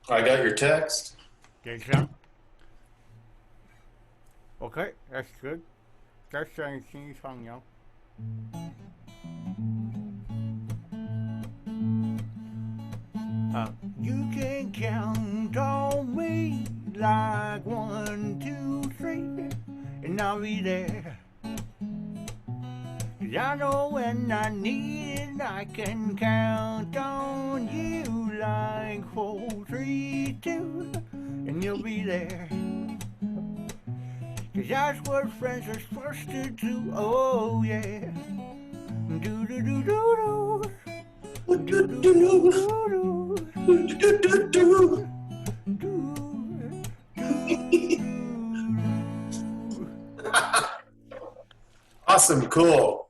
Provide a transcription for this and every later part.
I got your text. Did you? Okay, that's good. That's anything song, yo. You can count on me like 1, 2, 3, and I'll be there. 'Cause I know when I need it, I can count on you like 4, 3, 2, and you'll be there. 'Cause that's what friends are supposed to do. Oh yeah. Do do do do do. Do do do do do. Do Awesome, cool.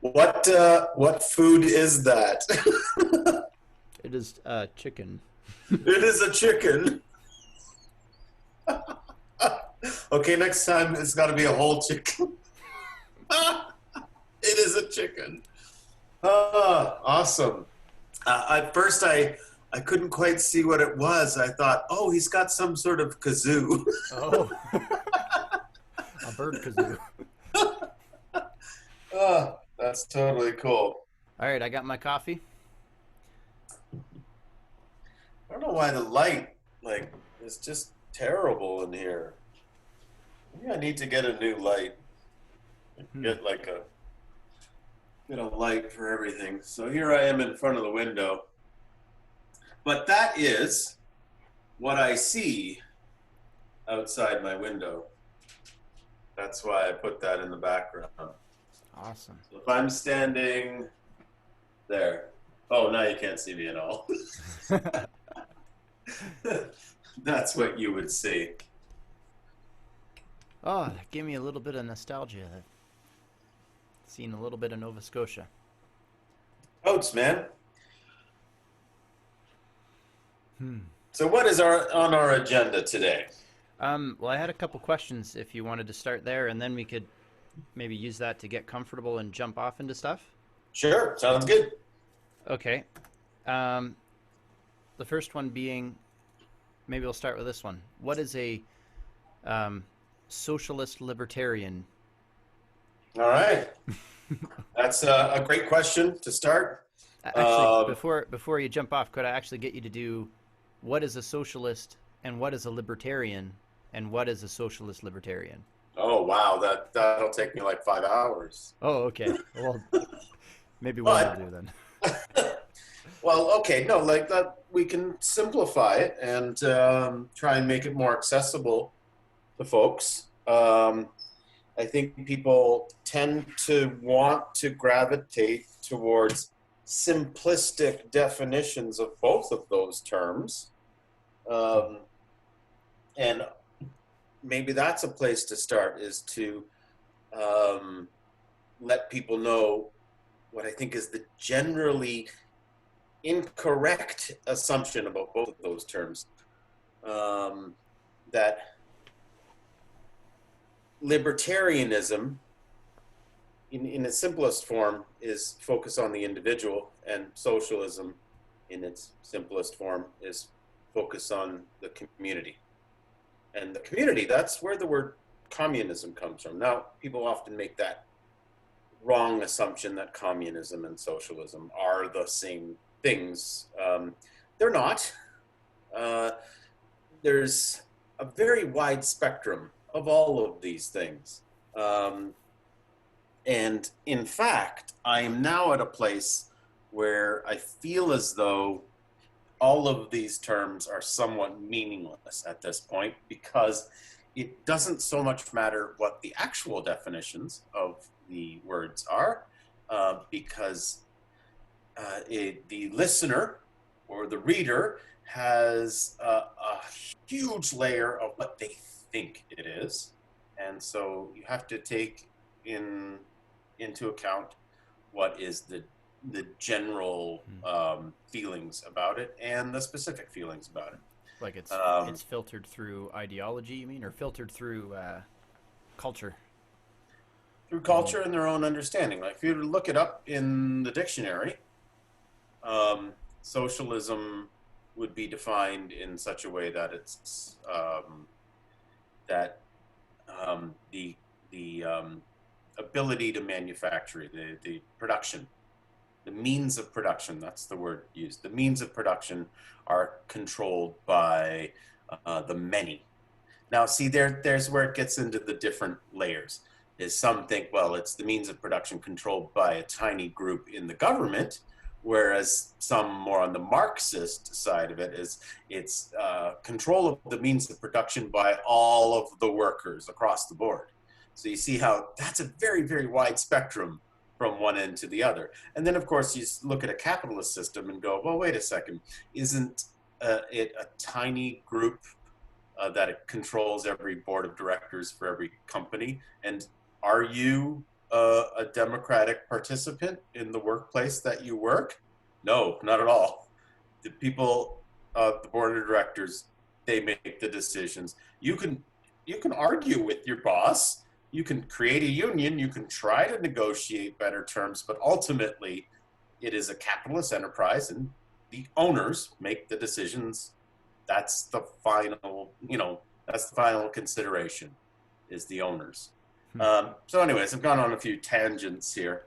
What food is that? It is chicken. It is a chicken. Okay, next time it's got to be a whole chicken. It is a chicken. Awesome. At first, I couldn't quite see what it was. I thought, oh, he's got some sort of kazoo. Oh, a bird kazoo. That's totally cool. All right, I got my coffee. I don't know why the light is just terrible in here. Maybe I need to get a new light. Get get a light for everything. So here I am in front of the window. But that is what I see outside my window. That's why I put that in the background. Awesome. So if I'm standing there, oh, now you can't see me at all. That's what you would see. Oh, that gave me a little bit of nostalgia. Seen a little bit of Nova Scotia. Oats, man. So what is on our agenda today? Well, I had a couple questions if you wanted to start there, and then we could maybe use that to get comfortable and jump off into stuff. Sure, sounds good. Okay. The first one being, maybe we'll start with this one. What is a socialist libertarian? All right. That's a great question to start. Actually, before you jump off, could I actually get you to do what is a socialist and what is a libertarian and what is a socialist libertarian? Oh, wow, that'll take me like 5 hours. Oh, okay. Well, maybe one But will do then. well, okay, no, like that we can simplify it and try and make it more accessible to folks. I think people tend to want to gravitate towards simplistic definitions of both of those terms. And maybe that's a place to start, is to let people know what I think is the generally incorrect assumption about both of those terms. That libertarianism, in its simplest form, is focus on the individual, and socialism, in its simplest form, is focus on the community. And the community, that's where the word communism comes from. Now, people often make that wrong assumption that communism and socialism are the same things. They're not. There's a very wide spectrum of all of these things. And in fact, I am now at a place where I feel as though all of these terms are somewhat meaningless at this point, because it doesn't so much matter what the actual definitions of the words are, because the listener or the reader has a huge layer of what they think it is. And so you have to take into account what is the general feelings about it and the specific feelings about it. Like it's filtered through ideology, you mean, or filtered through culture? Through culture and their own understanding. Like if you look it up in the dictionary, socialism would be defined in such a way that it's that the ability to manufacture, the production, the means of production, that's the word used, the means of production are controlled by the many. Now, see, there's where it gets into the different layers. Is some think, well, it's the means of production controlled by a tiny group in the government, whereas some more on the Marxist side of it is it's control of the means of production by all of the workers across the board. So you see how that's a very, very wide spectrum from one end to the other. And then, of course, you look at a capitalist system and go, well, wait a second, isn't it a tiny group that it controls every board of directors for every company? And are you a democratic participant in the workplace that you work? No, not at all. The people, the board of directors, they make the decisions. You can argue with your boss. You can create a union. You can try to negotiate better terms, but ultimately, it is a capitalist enterprise, and the owners make the decisions. That's the final, that's the final consideration, is the owners. So anyways, I've gone on a few tangents here.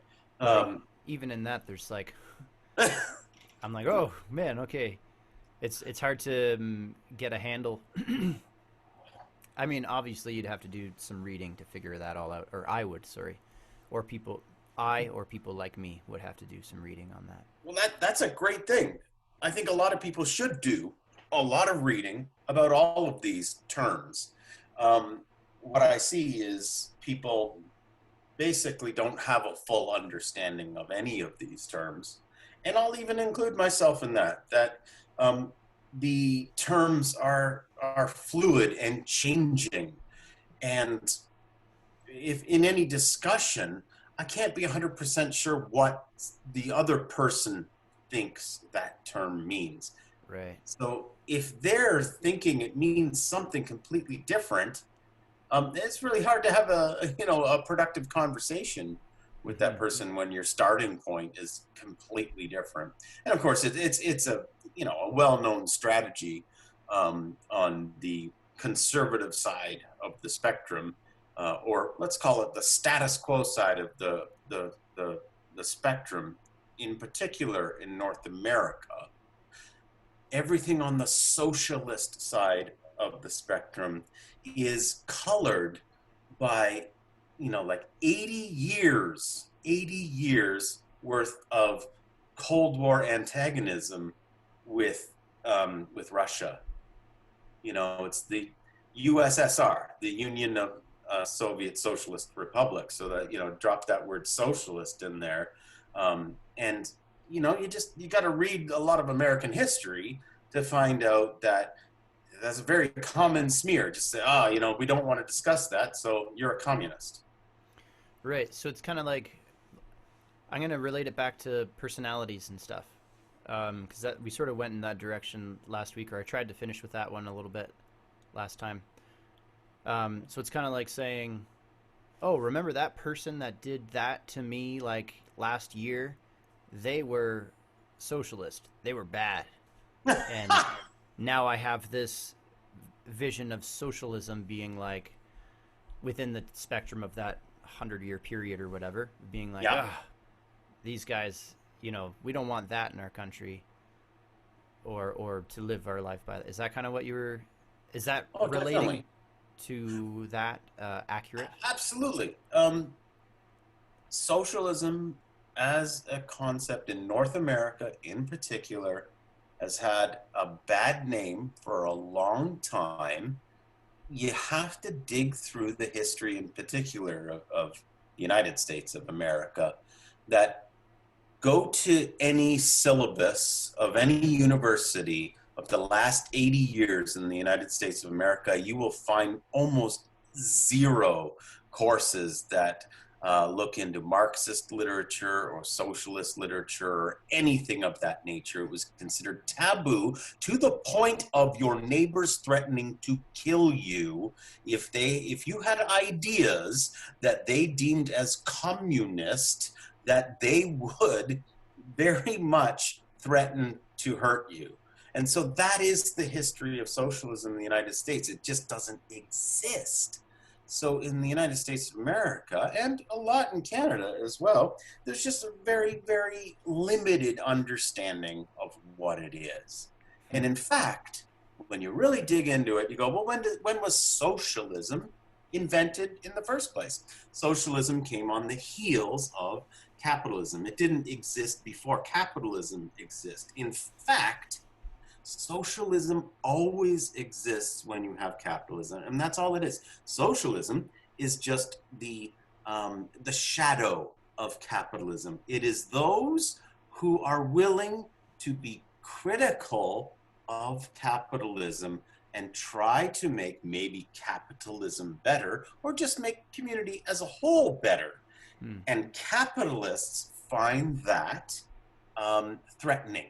Even in that, there's like, I'm like, oh man, okay. It's hard to get a handle. I mean, obviously you'd have to do some reading to figure that all out, or I would, sorry. Or people like me would have to do some reading on that. Well, that's a great thing. I think a lot of people should do a lot of reading about all of these terms. What I see is people basically don't have a full understanding of any of these terms. And I'll even include myself in that the terms are fluid and changing. And if in any discussion, I can't be 100% sure what the other person thinks that term means. Right. So if they're thinking it means something completely different, it's really hard to have a productive conversation with that person when your starting point is completely different. And of course, it's a a well-known strategy on the conservative side of the spectrum, or let's call it the status quo side of the spectrum, in particular in North America. Everything on the socialist side of the spectrum is colored by, like 80 years worth of Cold War antagonism with Russia. It's the USSR, the Union of Soviet Socialist Republics. So that, drop that word socialist in there. And you got to read a lot of American history to find out that that's a very common smear. Just say, we don't want to discuss that, so you're a communist. Right. So it's kind of like, I'm going to relate it back to personalities and stuff. Because we sort of went in that direction last week, or I tried to finish with that one a little bit last time. So it's kind of like saying, oh, remember that person that did that to me like last year? They were socialist. They were bad. And now I have this vision of socialism being like within the spectrum of that 100-year period or whatever, being like, these guys, we don't want that in our country, or to live our life by. Is that kind of what you were? Is that relating definitely to that accurate? Absolutely. Socialism as a concept in North America in particular has had a bad name for a long time. You have to dig through the history in particular of the United States of America. That go to any syllabus of any university of the last 80 years in the United States of America, you will find almost zero courses that look into Marxist literature or socialist literature or anything of that nature. It was considered taboo to the point of your neighbors threatening to kill you if you had ideas that they deemed as communist, that they would very much threaten to hurt you. And so that is the history of socialism in the United States. It just doesn't exist. So in the United States of America, and a lot in Canada as well, there's just a very, very limited understanding of what it is. And in fact, when you really dig into it, you go, well, when was socialism invented in the first place? Socialism came on the heels of capitalism. It didn't exist before capitalism existed. In fact, socialism always exists when you have capitalism, and that's all it is. Socialism is just the shadow of capitalism. It is those who are willing to be critical of capitalism and try to make maybe capitalism better, or just make community as a whole better. And capitalists find that threatening.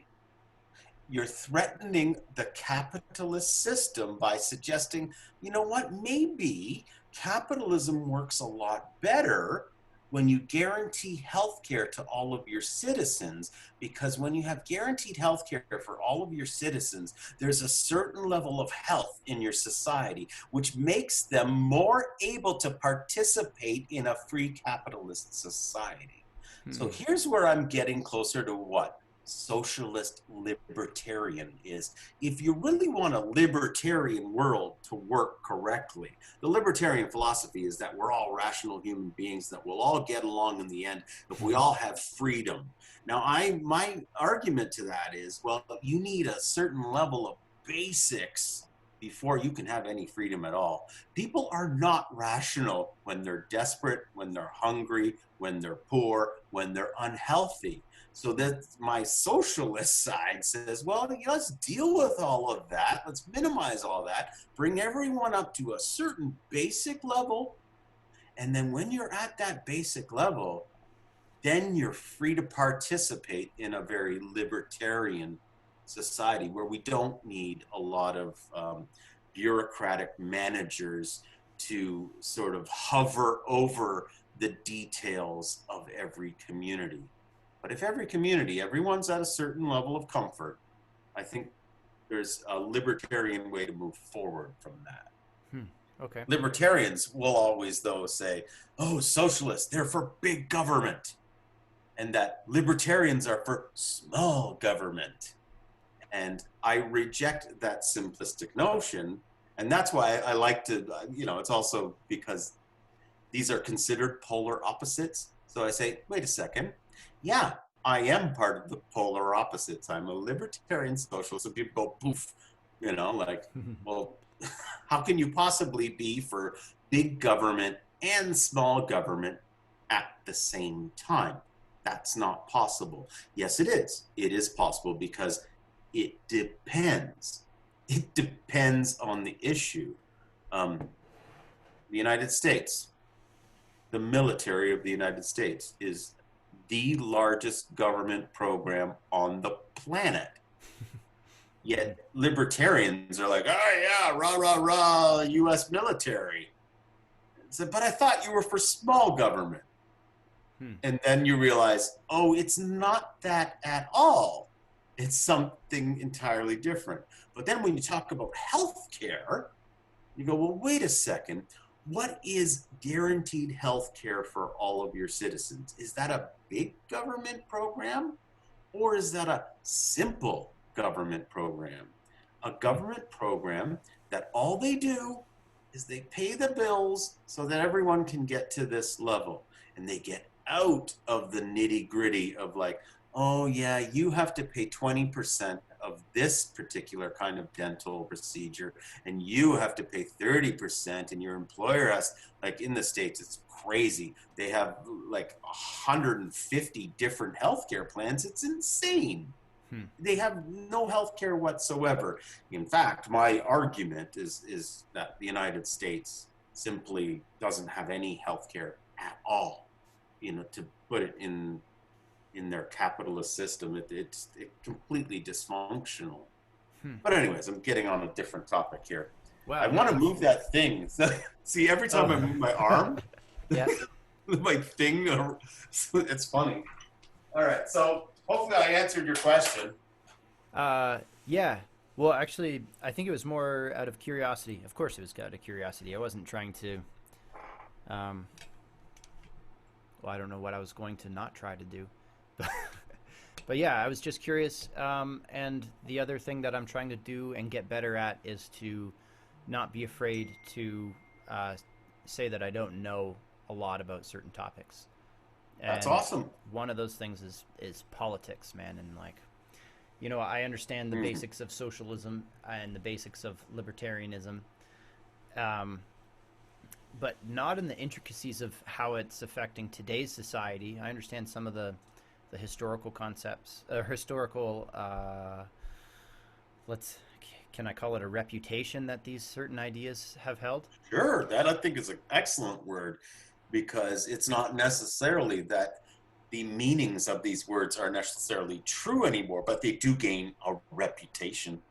You're threatening the capitalist system by suggesting, you know what, maybe capitalism works a lot better when you guarantee health care to all of your citizens, because when you have guaranteed health care for all of your citizens, there's a certain level of health in your society, which makes them more able to participate in a free capitalist society. So here's where I'm getting closer to what socialist libertarian is. If you really want a libertarian world to work correctly, the libertarian philosophy is that we're all rational human beings, that we'll all get along in the end if we all have freedom. Now, my argument to that is, well, you need a certain level of basics before you can have any freedom at all. People are not rational when they're desperate, when they're hungry, when they're poor, when they're unhealthy. So that my socialist side says, well, let's deal with all of that. Let's minimize all that. Bring everyone up to a certain basic level. And then when you're at that basic level, then you're free to participate in a very libertarian society where we don't need a lot of bureaucratic managers to sort of hover over the details of every community. But if every community, everyone's at a certain level of comfort, I think there's a libertarian way to move forward from that. Okay. Libertarians will always, though, say, oh, socialists, they're for big government. And that libertarians are for small government. And I reject that simplistic notion. And that's why I like to, it's also because these are considered polar opposites. So I say, wait a second. Yeah, I am part of the polar opposites. I'm a libertarian socialist. And people go, poof, well, how can you possibly be for big government and small government at the same time? That's not possible. Yes, it is. It is possible because it depends. It depends on the issue. The United States, the military of the United States is the largest government program on the planet. Yet libertarians are like, oh yeah, rah, rah, rah, U.S. military. So, but I thought you were for small government. And then you realize, oh, it's not that at all. It's something entirely different. But then when you talk about healthcare, you go, well, wait a second. What is guaranteed health care for all of your citizens? Is that a big government program, or is that a simple government program? A government program that all they do is they pay the bills so that everyone can get to this level, and they get out of the nitty-gritty of like, oh yeah, you have to pay 20% of this particular kind of dental procedure, and you have to pay 30%, and your employer has, like in the States, it's crazy. They have like 150 different healthcare plans. It's insane. They have no healthcare whatsoever. In fact, my argument is that the United States simply doesn't have any healthcare at all. To put it in their capitalist system, it's completely dysfunctional. But anyways, I'm getting on a different topic here. Wow, I want to move that thing. See, every time I move my arm, my thing, it's funny. All right, so hopefully I answered your question. Yeah. Well, actually, I think it was more out of curiosity. Of course, it was out of curiosity. I wasn't trying to. Um, well, I don't know what I was going to not try to do, but yeah, I was just curious. And the other thing that I'm trying to do and get better at is to not be afraid to say that I don't know a lot about certain topics. That's And awesome. one of those things is politics, man. And like, I understand the Mhm. basics of socialism and the basics of libertarianism, um, but not in the intricacies of how it's affecting today's society. I understand some of the historical concepts, historical. Let's can I call it a reputation that these certain ideas have held? Sure, that I think is an excellent word because it's not necessarily that the meanings of these words are necessarily true anymore, but they do gain a reputation,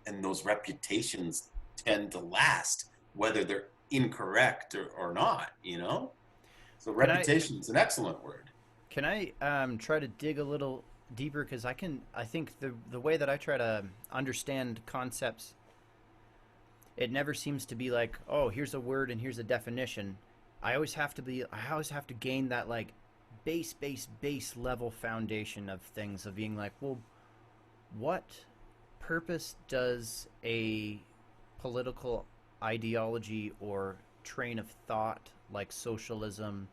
and those reputations tend to last, whether they're incorrect or not, you know? So Can I reputation is an excellent word. can I try to dig a little deeper because I think the way that I try to understand concepts, it never seems to be like, oh, here's a word and here's a definition. I always have to gain that like base level foundation of things, of being like, well, what purpose does a political ideology or train of thought like socialism,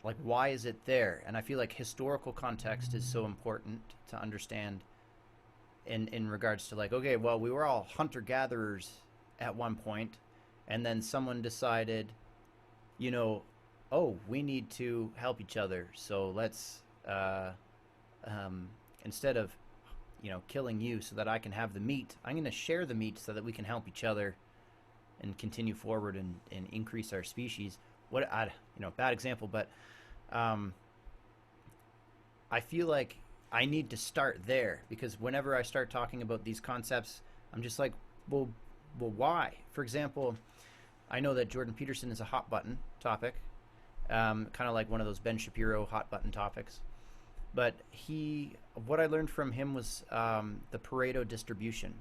like why is it there? And I feel like historical context is so important to understand in regards to like, okay, well, we were all hunter gatherers at one point, and then someone decided, you know, oh, we need to help each other, so let's um, instead of killing you so that I can have the meat, I'm going to share the meat so that we can help each other and continue forward and increase our species. What I bad example, but um, I feel like I need to start there because whenever I start talking about these concepts, I'm just like, well, why? For example, I know that Jordan Peterson is a hot button topic, kind of like one of those Ben Shapiro hot button topics. But what I learned from him was the Pareto distribution.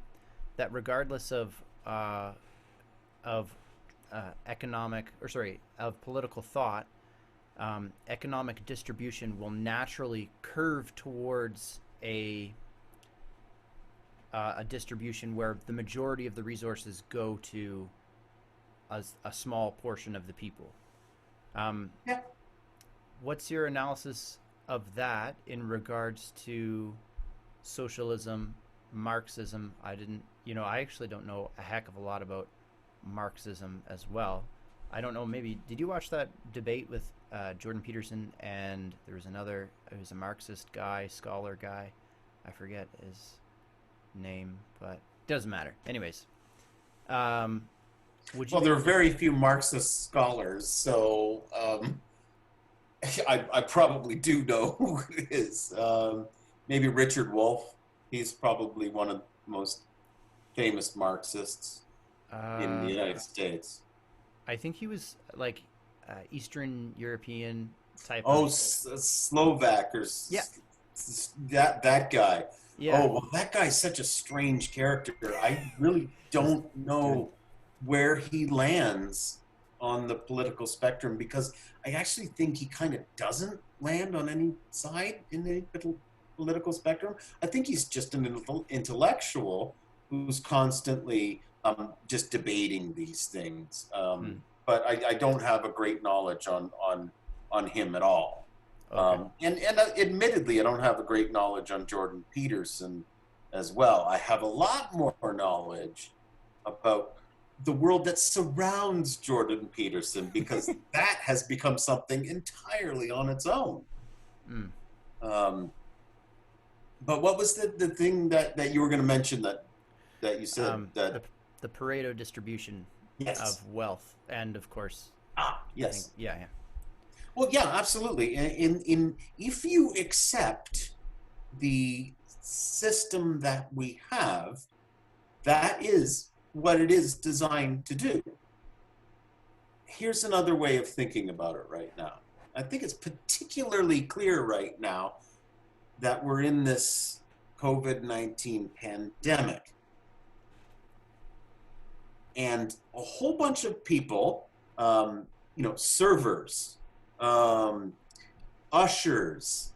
That regardless of economic, or sorry, of political thought, economic distribution will naturally curve towards a distribution where the majority of the resources go to a small portion of the people. Um, Yeah. what's your analysis of that in regards to socialism, Marxism? I actually don't know a heck of a lot about Marxism as well. I don't know, maybe, did you watch that debate with Jordan Peterson and there was another, it was a Marxist guy, scholar guy. I forget his name, but it doesn't matter. Anyways, um, would you Well, there be, are very few Marxist scholars, so I probably do know who it is. Maybe Richard Wolff. He's probably one of the most famous Marxists in the uh, United States. I think he was like Eastern European type Oh, of, Slovak or yeah, that guy. yeah, Oh, well, that guy's such a strange character. I really he's don't good. know where he lands on the political spectrum because I actually think he kind of doesn't land on any side in the political spectrum. I think he's just an intellectual who's constantly just debating these things. Hmm. But I don't have a great knowledge on him at all. Okay. And admittedly, I don't have a great knowledge on Jordan Peterson as well. I have a lot more knowledge about the world that surrounds Jordan Peterson because that has become something entirely on its own. Mm. Um, but what was the thing that you were going to mention that you said Um, the that the Pareto distribution yes, of wealth, and of course, I think, yes. yeah, yeah. Well, yeah, absolutely. In if you accept the system that we have, that is what it is designed to do. Here's another way of thinking about it right now. I think it's particularly clear right now that we're in this COVID-19 pandemic. And a whole bunch of people, servers, ushers,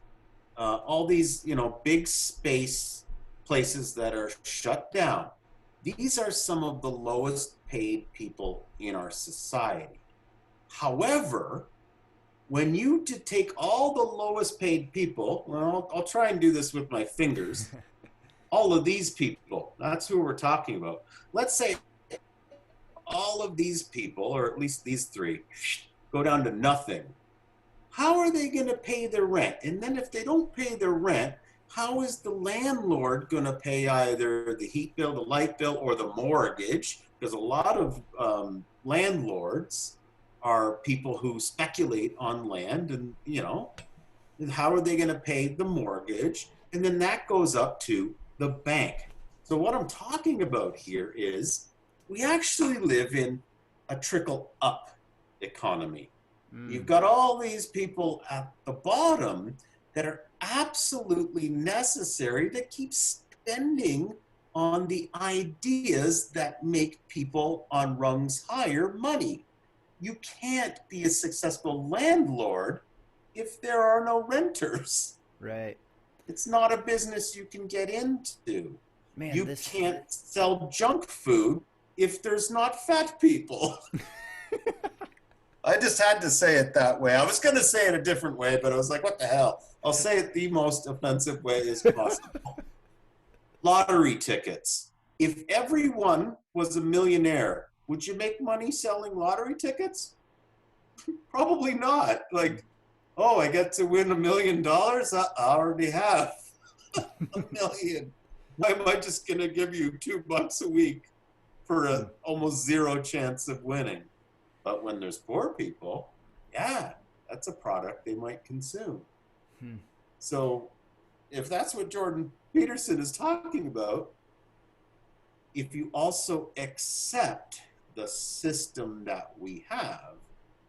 all these, big space places that are shut down. These are some of the lowest paid people in our society. However, when you take all the lowest paid people, well, I'll try and do this with my fingers, all of these people, that's who we're talking about. Let's say all of these people, or at least these three, go down to nothing. How are they going to pay their rent? And then if they don't pay their rent, how is the landlord going to pay either the heat bill, the light bill, or the mortgage? Because a lot of landlords are people who speculate on land, and and how are they going to pay the mortgage? And then that goes up to the bank. So what I'm talking about here is we actually live in a trickle up economy. You've got all these people at the bottom that are absolutely necessary to keep spending on the ideas that make people on rungs higher money. You can't be a successful landlord if there are no renters. Right. It's not a business you can get into. Man, you can't sell junk food if there's not fat people. I just had to say it that way. I was going to say it a different way, but I was like, what the hell? I'll say it the most offensive way as possible. Lottery tickets. If everyone was a millionaire, would you make money selling lottery tickets? Probably not. Like, oh, I get to win $1 million? I already have $1 million. Why am I just going to give you $2 a week for a almost zero chance of winning? But when there's poor people, yeah, that's a product they might consume. So if that's what Jordan Peterson is talking about, if you also accept the system that we have,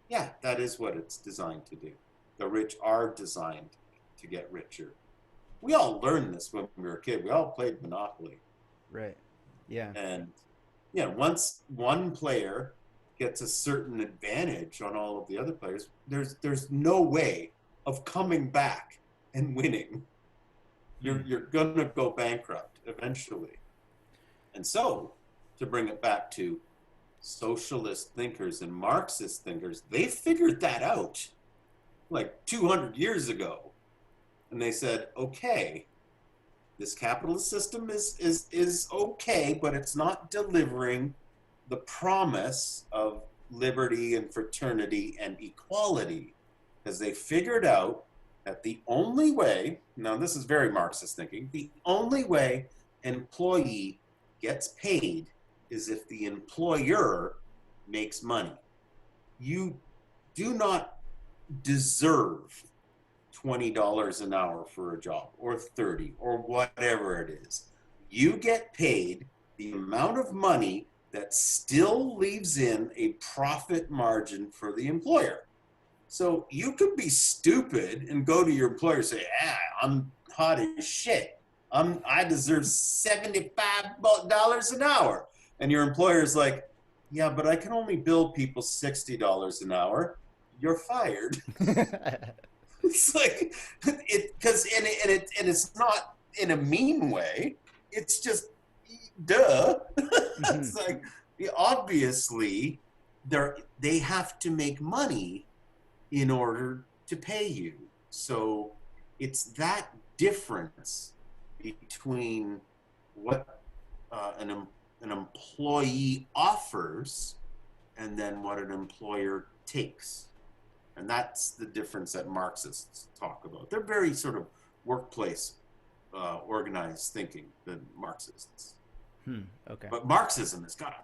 yeah, that is what it's designed to do. The rich are designed to get richer. We all learned this when we were a kid. We all played Monopoly. Right. Yeah. And once one player gets a certain advantage on all of the other players, there's no way of coming back and winning. You're gonna go bankrupt eventually. And so, to bring it back to socialist thinkers and Marxist thinkers, they figured that out like 200 years ago. And they said, okay, this capitalist system is okay, but it's not delivering the promise of liberty and fraternity and equality, because they figured out that the only way, now this is very Marxist thinking, the only way an employee gets paid is if the employer makes money. You do not deserve $20 an hour for a job, or 30, or whatever it is. You get paid the amount of money that still leaves in a profit margin for the employer. So you could be stupid and go to your employer and say, I'm hot as shit. I deserve $75 an hour. And your employer's like, yeah, but I can only bill people $60 an hour. You're fired. It's like, it's not in a mean way. It's just, duh. It's like, obviously, they have to make money in order to pay you. So it's that difference between what an employee offers and then what an employer takes. And that's the difference that Marxists talk about. They're very sort of workplace organized thinking than Marxists. Okay. But Marxism has got a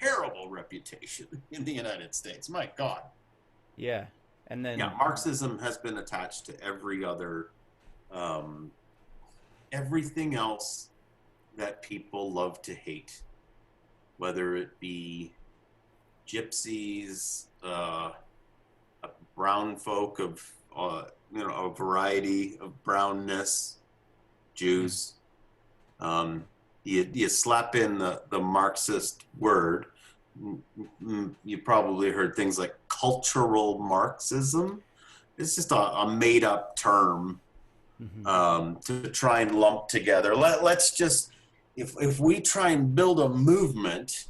terrible reputation in the United States. My God. Yeah. And then Marxism has been attached to every other, everything else that people love to hate, whether it be gypsies, brown folk of a variety of brownness, Jews, You slap in the Marxist word, you probably heard things like cultural Marxism. It's just a made up term to try and lump together. Let's just, if we try and build a movement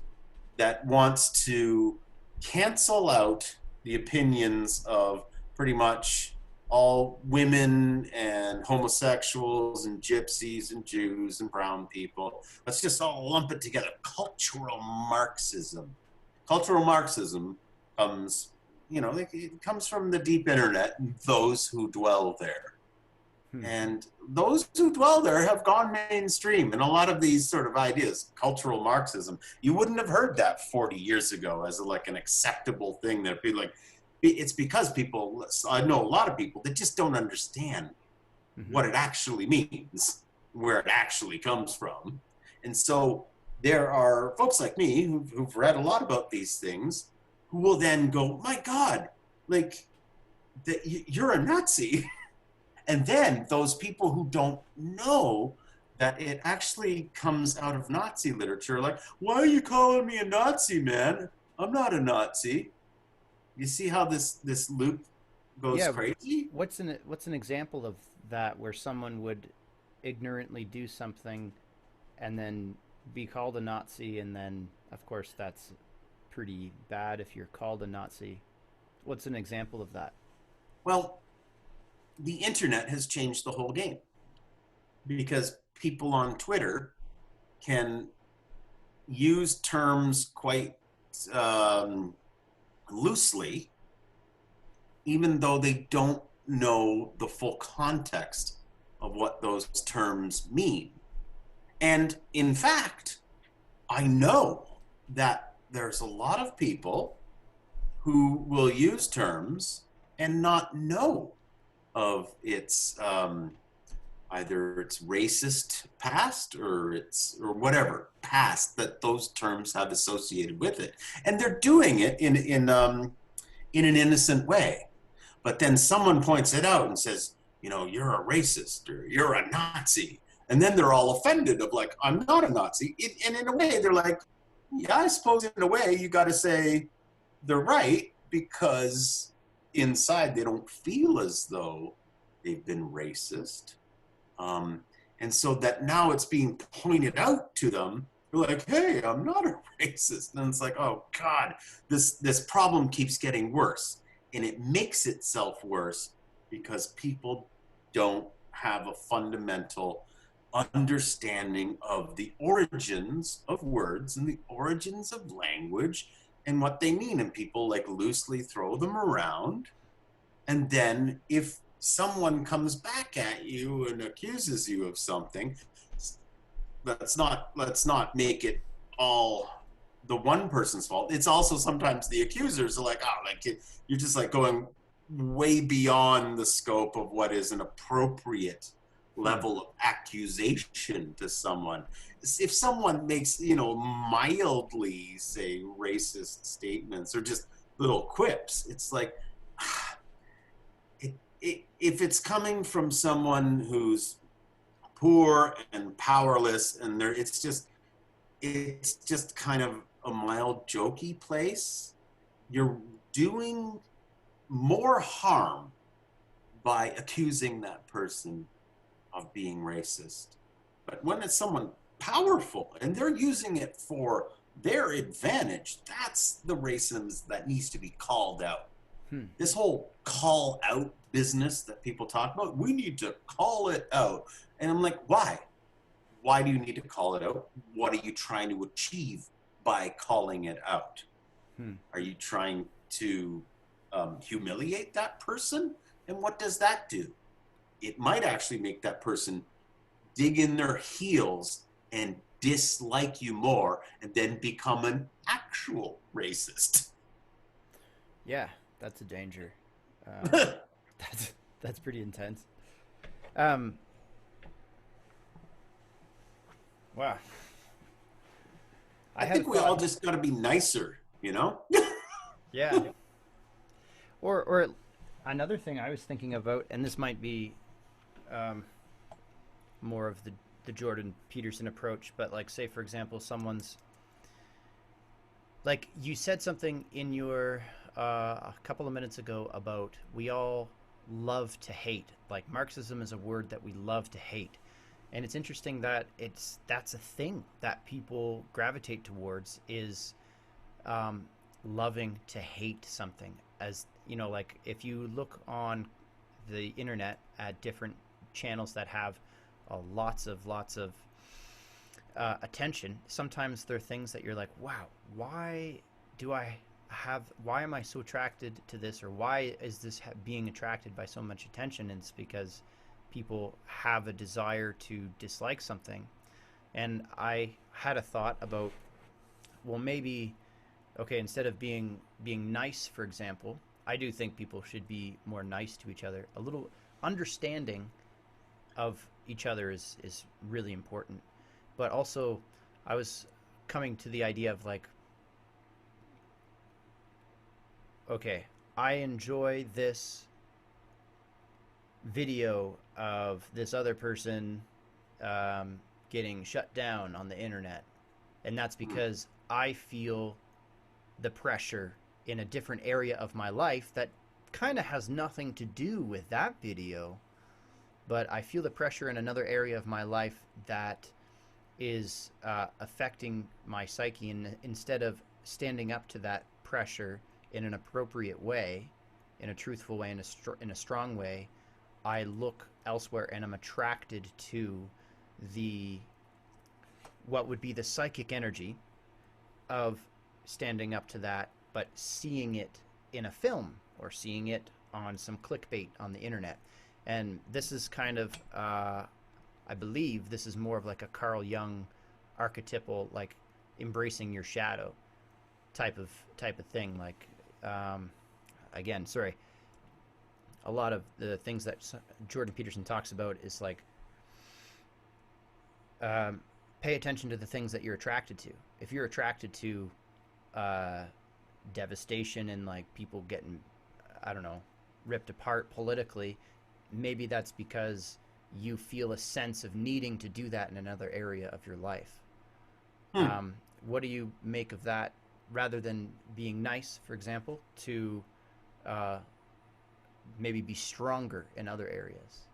that wants to cancel out the opinions of pretty much all women and homosexuals and gypsies and Jews and brown people. Let's just all lump it together. Cultural Marxism. Cultural Marxism comes, it comes from the deep internet and those who dwell there. And those who dwell there have gone mainstream. And a lot of these sort of ideas, cultural Marxism, you wouldn't have heard that 40 years ago as like an acceptable thing that be like, it's because people, I know a lot of people that just don't understand what it actually means, where it actually comes from. And so there are folks like me who've read a lot about these things who will then go, my God, like, you're a Nazi. And then those people who don't know that it actually comes out of Nazi literature, like, why are you calling me a Nazi, man? I'm not a Nazi. You see how this loop goes crazy? What's an example of that where someone would ignorantly do something and then be called a Nazi, and then of course that's pretty bad if you're called a Nazi. What's an example of that? Well, the internet has changed the whole game because people on Twitter can use terms quite loosely, even though they don't know the full context of what those terms mean. And in fact, I know that there's a lot of people who will use terms and not know of its either its racist past or whatever past that those terms have associated with it, and they're doing it in an innocent way. But then someone points it out and says, you're a racist or you're a Nazi, and then they're all offended of like, I'm not a Nazi. And in a way, they're like, yeah, I suppose in a way you got to say they're right, because inside they don't feel as though they've been racist. And so that now it's being pointed out to them. They're like, hey, I'm not a racist. And it's like, oh God, this problem keeps getting worse. And it makes itself worse because people don't have a fundamental understanding of the origins of words and the origins of language and what they mean. And people like loosely throw them around. And then if someone comes back at you and accuses you of something, let's not make it all the one person's fault. It's also sometimes the accusers are like, oh, like you're just like going way beyond the scope of what is an appropriate level of accusation to someone. If someone makes, mildly, say, racist statements or just little quips, it's like, if it's coming from someone who's poor and powerless, and it's just kind of a mild jokey place, you're doing more harm by accusing that person of being racist. But when it's someone powerful and they're using it for their advantage, that's the racism that needs to be called out. This whole call out business that people talk about, we need to call it out. And I'm like, why? Why do you need to call it out? What are you trying to achieve by calling it out? Are you trying to humiliate that person? And what does that do? It might actually make that person dig in their heels and dislike you more and then become an actual racist. Yeah, that's a danger. That's pretty intense. Wow. I think we all just got to be nicer, Yeah. Or another thing I was thinking about, and this might be more of the Jordan Peterson approach, but like, say for example, someone's like, you said something in your a couple of minutes ago about we all love to hate. Like, Marxism is a word that we love to hate, and it's interesting that that's a thing that people gravitate towards, is loving to hate something. As you know, like, if you look on the internet at different channels that have lots of attention, sometimes there are things that you're like, wow, why am I so attracted to this, or why is this being attracted by so much attention? And it's because people have a desire to dislike something. And I had a thought about, well, maybe, okay, instead of being nice, for example, I do think people should be more nice to each other. A little understanding of each other is really important. But also, I was coming to the idea of like, okay, I enjoy this video of this other person getting shut down on the internet, and that's because I feel the pressure in a different area of my life that kind of has nothing to do with that video, but I feel the pressure in another area of my life that is affecting my psyche, and instead of standing up to that pressure in an appropriate way, in a truthful way, in a strong way, I look elsewhere and I'm attracted to what would be the psychic energy of standing up to that, but seeing it in a film or seeing it on some clickbait on the internet. And this is kind of, I believe this is more of like a Carl Jung archetypal, like embracing your shadow type of thing. Like, again, sorry, a lot of the things that Jordan Peterson talks about is like, pay attention to the things that you're attracted to. If you're attracted to devastation and like people getting, I don't know, ripped apart politically, maybe that's because you feel a sense of needing to do that in another area of your life. What do you make of that, rather than being nice, for example, to maybe be stronger in other areas?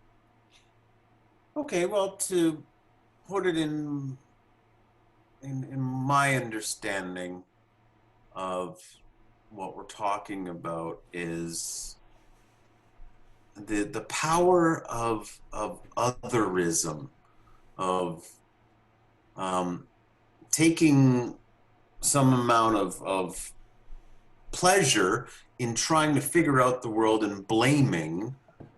Okay, well, to put it in my understanding of what we're talking about is the power of otherism, of taking some amount of pleasure in trying to figure out the world and blaming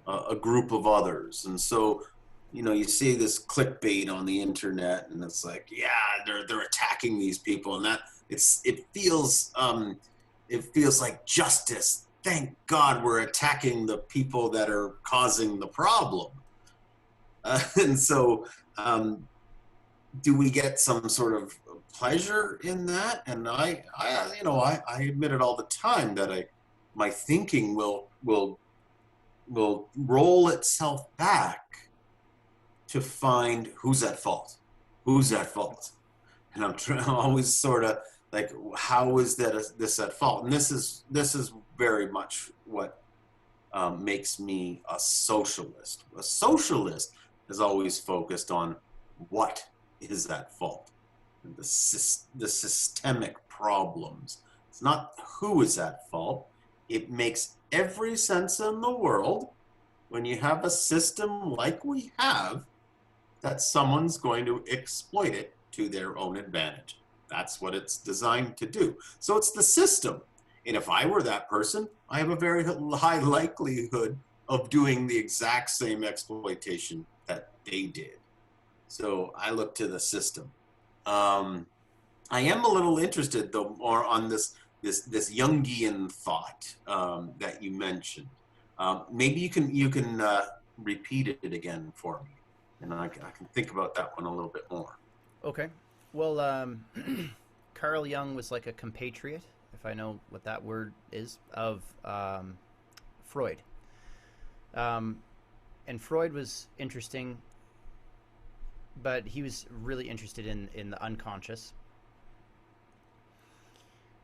a group of others. And so, you know, you see this clickbait on the internet, and it's like, yeah, they're attacking these people, and that it feels like justice. Thank God we're attacking the people that are causing the problem. And so, do we get some sort of pleasure in that? And I admit it all the time that my thinking will roll itself back to find who's at fault, and I'm always sort of like, how is this at fault? And this is very much what makes me a socialist. A socialist is always focused on what is at fault, the systemic problems. It's not who is at fault. It makes every sense in the world when you have a system like we have, that someone's going to exploit it to their own advantage. That's what it's designed to do. So it's the system. And if I were that person, I have a very high likelihood of doing the exact same exploitation that they did. So I look to the system. I am a little interested, though, more on this Jungian thought that you mentioned. Maybe you can repeat it again for me, and I can think about that one a little bit more. Okay. Well, Carl Jung was like a compatriot, if I know what that word is, of Freud. And Freud was interesting but he was really interested in the unconscious,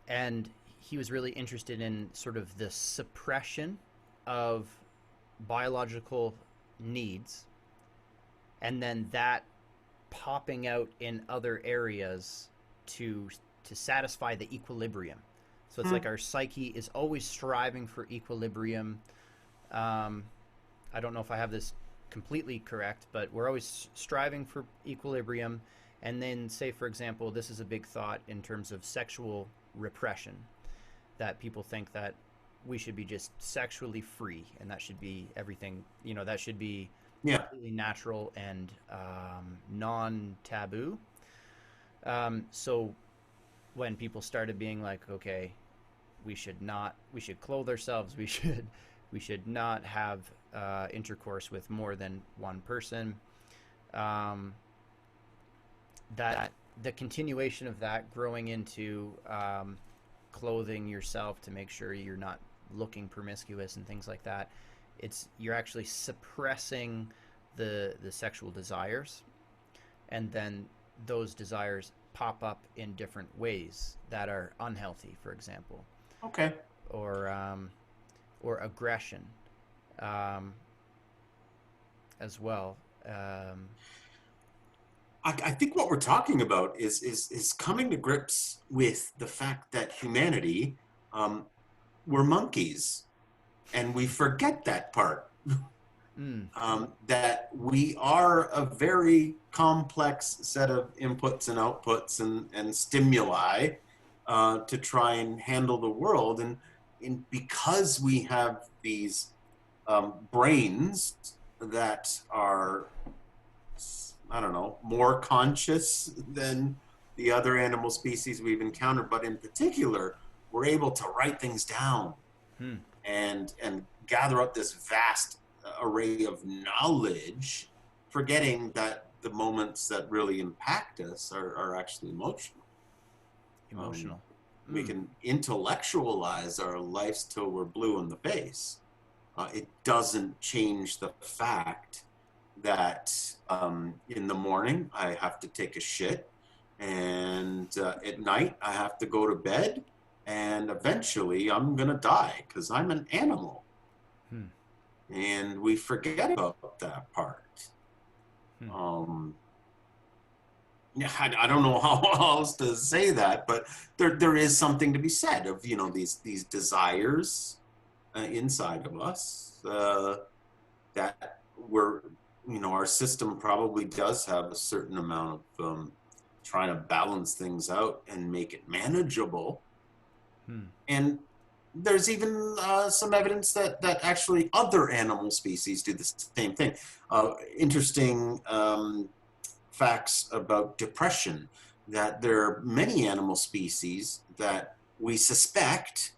and he was really interested in sort of the suppression of biological needs, and then that popping out in other areas to satisfy the equilibrium. So it's like our psyche is always striving for equilibrium. I don't know if I have this completely correct, but we're always striving for equilibrium. And then, say, for example, this is a big thought in terms of sexual repression, that people think that we should be just sexually free, and that should be everything, that should be Yeah. completely natural and non-taboo. So when people started being like, okay, we should clothe ourselves, we should not have intercourse with more than one person, that the continuation of that growing into clothing yourself to make sure you're not looking promiscuous and things like that, you're actually suppressing the sexual desires, and then those desires pop up in different ways that are unhealthy, for example. Okay. Or aggression, as well. I think what we're talking about is coming to grips with the fact that humanity, we're monkeys, and we forget that part. That we are a very complex set of inputs and outputs and stimuli to try and handle the world. And because we have these brains that are, I don't know, more conscious than the other animal species we've encountered, but in particular, we're able to write things down and gather up this vast array of knowledge, forgetting that the moments that really impact us are actually emotional. We can intellectualize our lives till we're blue in the face. It doesn't change the fact that in the morning I have to take a shit, and at night I have to go to bed, and eventually I'm gonna die because I'm an animal. And we forget about that part. Yeah, I don't know how else to say that, but there is something to be said of these desires inside of us that we're our system probably does have a certain amount of trying to balance things out and make it manageable. And there's even some evidence that actually other animal species do the same thing. Interesting facts about depression, that there are many animal species that we suspect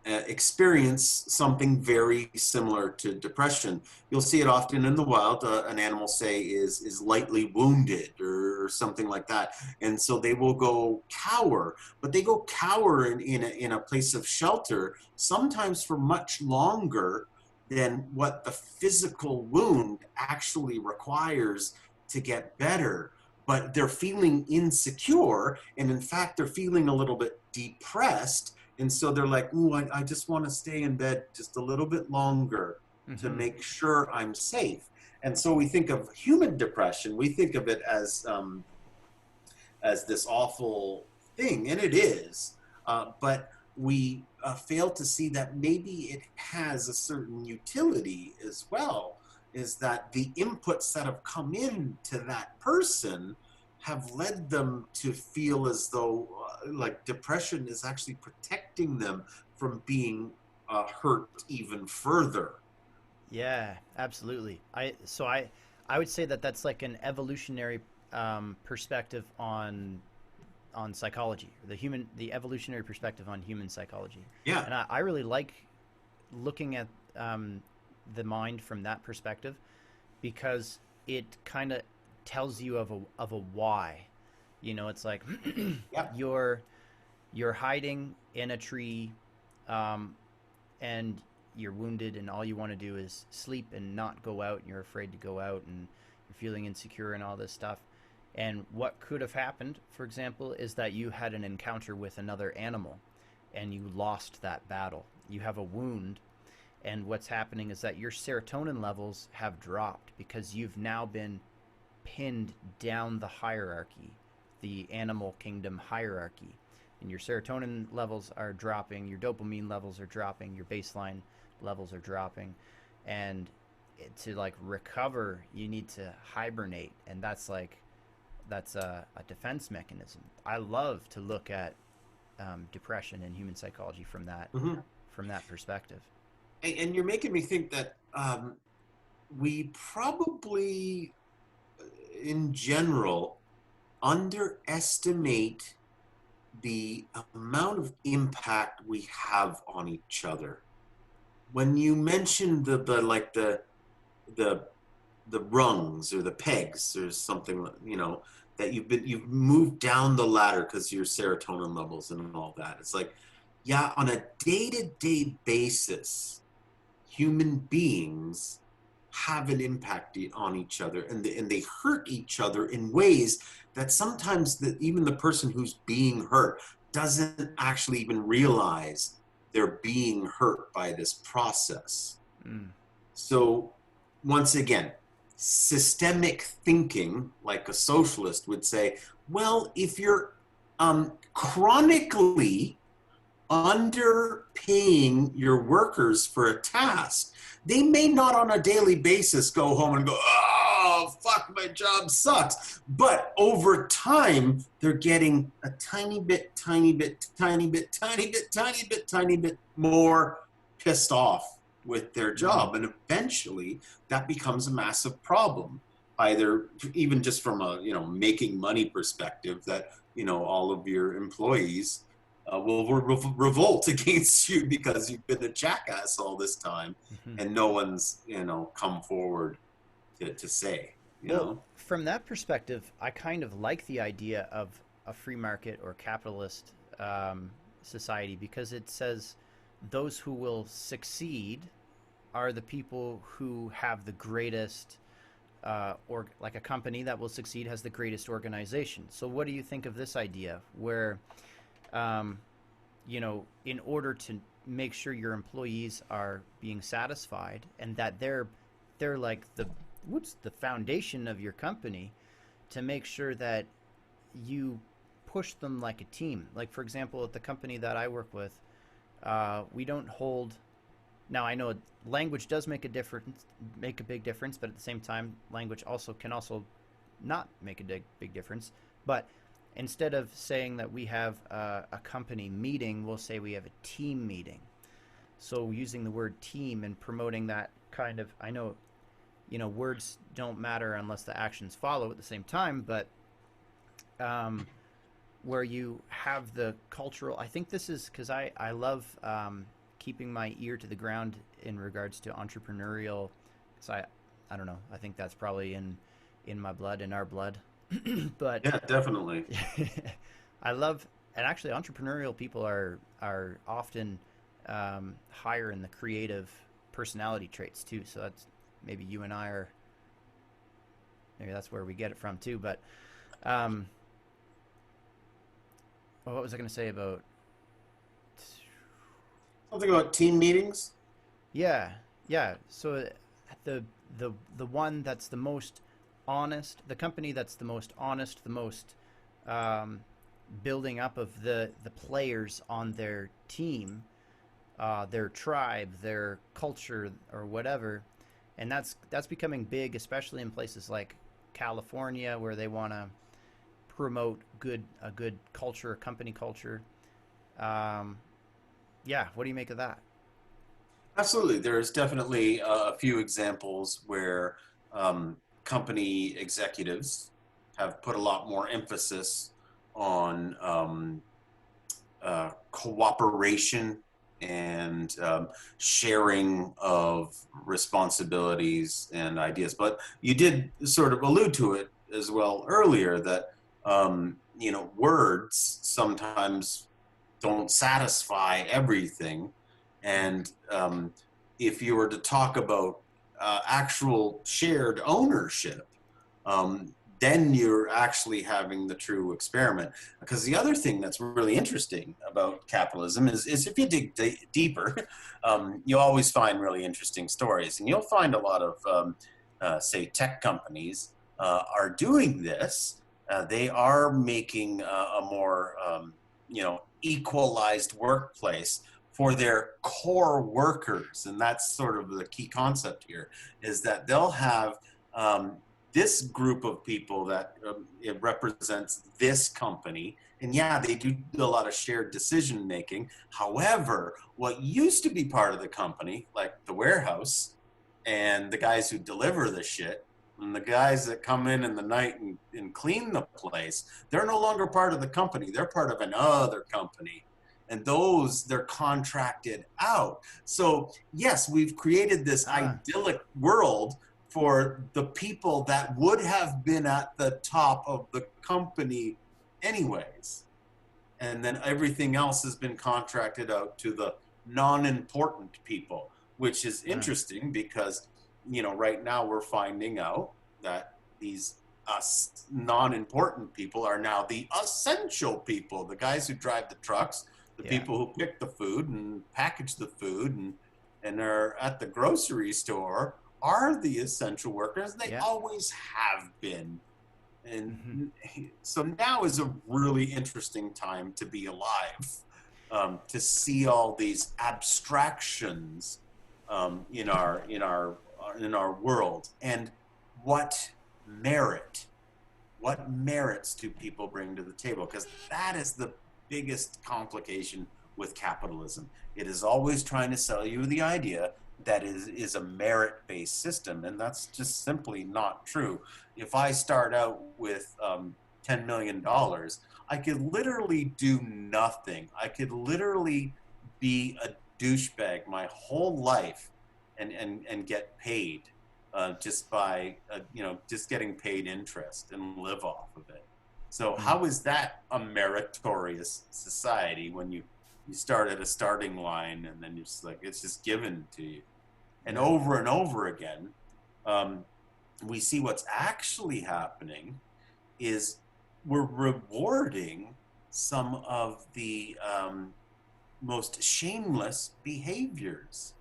experience something very similar to depression. You'll see it often in the wild. An animal, say, is lightly wounded or something like that, and so they will go cower. But they go cower in a place of shelter, sometimes for much longer than what the physical wound actually requires to get better. But they're feeling insecure, and in fact, they're feeling a little bit depressed. And so they're like, ooh, I just want to stay in bed just a little bit longer to make sure I'm safe. And so we think of human depression, we think of it as this awful thing, and it is. But we fail to see that maybe it has a certain utility as well, is that the inputs that have come into that person have led them to feel as though like depression is actually protecting them from being hurt even further. Yeah, absolutely. I would say that that's like an evolutionary perspective on psychology, the evolutionary perspective on human psychology. Yeah. And I really like looking at the mind from that perspective, because it kind of tells you of a why. It's like Yep. you're hiding in a tree, and you're wounded, and all you want to do is sleep and not go out, and you're afraid to go out, and feeling insecure and all this stuff. And what could have happened, for example, is that you had an encounter with another animal and you lost that battle. You have a wound, and what's happening is that your serotonin levels have dropped because you've now been pinned down the hierarchy, the animal kingdom hierarchy. And your serotonin levels are dropping, your dopamine levels are dropping, your baseline levels are dropping. And to like recover, you need to hibernate. And that's a defense mechanism. I love to look at depression and human psychology from that perspective. And you're making me think that we probably, in general, underestimate the amount of impact we have on each other. When you mentioned the rungs or the pegs or something, that you've moved down the ladder because your serotonin levels and all that. It's like, yeah, on a day-to-day basis, human beings have an impact on each other, and they hurt each other in ways that sometimes even the person who's being hurt doesn't actually even realize they're being hurt by this process. So once again, systemic thinking, like a socialist would say, well, if you're chronically underpaying your workers for a task, they may not on a daily basis go home and go, oh, fuck, my job sucks. But over time, they're getting a tiny bit more pissed off with their job. And eventually that becomes a massive problem, either even just from a, making money perspective, that, all of your employees will revolt against you because you've been a jackass all this time, and no one's, come forward to say, From that perspective, I kind of like the idea of a free market or capitalist society, because it says those who will succeed are the people who have the greatest, or like a company that will succeed has the greatest organization. So what do you think of this idea where, in order to make sure your employees are being satisfied and that they're like the foundation of your company, to make sure that you push them like a team? Like, for example, at the company that I work with, we don't hold. Now, I know language does make a big difference, but at the same time, language can also not make a big difference. But instead of saying that we have a company meeting, we'll say we have a team meeting. So using the word team and promoting that kind of, I know, words don't matter unless the actions follow at the same time, but where you have the cultural, I think this is because I love keeping my ear to the ground in regards to entrepreneurial. So I don't know, I think that's probably in my blood, in our blood. But yeah, definitely. I love, and actually entrepreneurial people are often higher in the creative personality traits too. So that's, maybe you and I are, maybe that's where we get it from too. But well, what was I going to say about something about team meetings? Yeah. So the one that's the most honest, the company that's the most honest, the most building up of the players on their team, their tribe, their culture, or whatever. And that's becoming big, especially in places like California, where they want to promote a good culture, a company culture. Yeah, what do you make of that? Absolutely. There's definitely a few examples where company executives have put a lot more emphasis on cooperation and sharing of responsibilities and ideas. But you did sort of allude to it as well earlier, that words sometimes don't satisfy everything. And if you were to talk about actual shared ownership, then you're actually having the true experiment. Because the other thing that's really interesting about capitalism is if you dig deeper, you always find really interesting stories. And you'll find a lot of, say, tech companies are doing this. They are making a more, equalized workplace for their core workers. And that's sort of the key concept here, is that they'll have this group of people that it represents this company. And yeah, they do a lot of shared decision making. However, what used to be part of the company, like the warehouse and the guys who deliver the shit, and the guys that come in the night and clean the place, they're no longer part of the company. They're part of another company. And those, they're contracted out. So yes, we've created this idyllic world for the people that would have been at the top of the company anyways. And then everything else has been contracted out to the non-important people, which is interesting because, right now we're finding out that these us non-important people are now the essential people, the guys who drive the trucks, the people who pick the food and package the food and are at the grocery store are the essential workers. They always have been. And so now is a really interesting time to be alive, to see all these abstractions in our world, and what merits do people bring to the table? Because that is the biggest complication with capitalism. It is always trying to sell you the idea that is a merit-based system, and that's just simply not true. If I start out with $10 million, I could literally do nothing. I could literally be a douchebag my whole life and get paid just by just getting paid interest and live off of it. So how is that a meritorious society when you start at a starting line and then you're just like, it's just given to you? And over again, we see what's actually happening is we're rewarding some of the most shameless behaviors.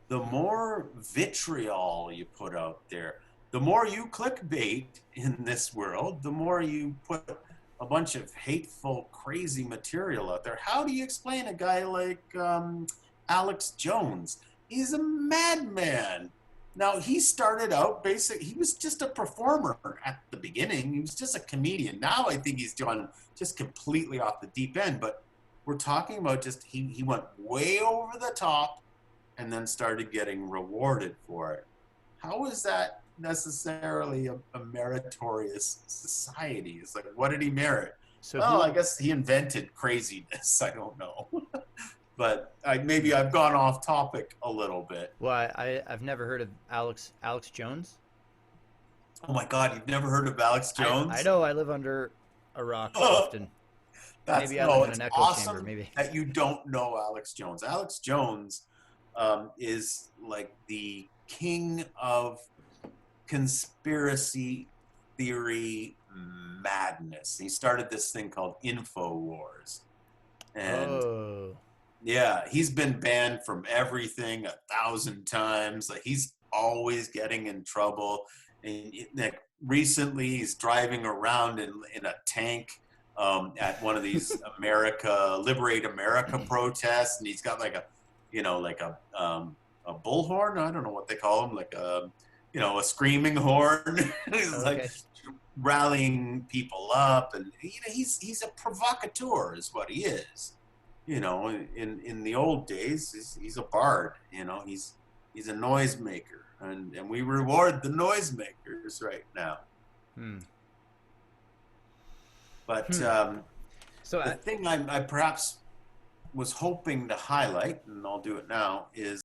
The more vitriol you put out there, the more you clickbait in this world, the more you put a bunch of hateful, crazy material out there. How do you explain a guy like Alex Jones? He's a madman. Now, he started out he was just a performer at the beginning. He was just a comedian. Now I think he's gone just completely off the deep end. But we're talking about just he went way over the top and then started getting rewarded for it. How is that necessarily a meritorious society? It's like, what did he merit? So I guess he invented craziness. I don't know. But maybe I've gone off topic a little bit. Well, I've never heard of Alex Jones. Oh my God, you've never heard of Alex Jones? I know. I live under a rock often. Maybe I live in an echo chamber. Maybe that you don't know Alex Jones. Alex Jones is like the king of conspiracy theory madness. He started this thing called InfoWars, and yeah, he's been banned from everything 1,000 times. Like, he's always getting in trouble. And like, recently, he's driving around in a tank at one of these Liberate America protests, and he's got like a bullhorn. I don't know what they call them, like a screaming horn. He's like rallying people up, and he's a provocateur, is what he is. In the old days, he's a bard. He's a noisemaker, and we reward the noisemakers right now. But so the thing I perhaps was hoping to highlight, and I'll do it now, is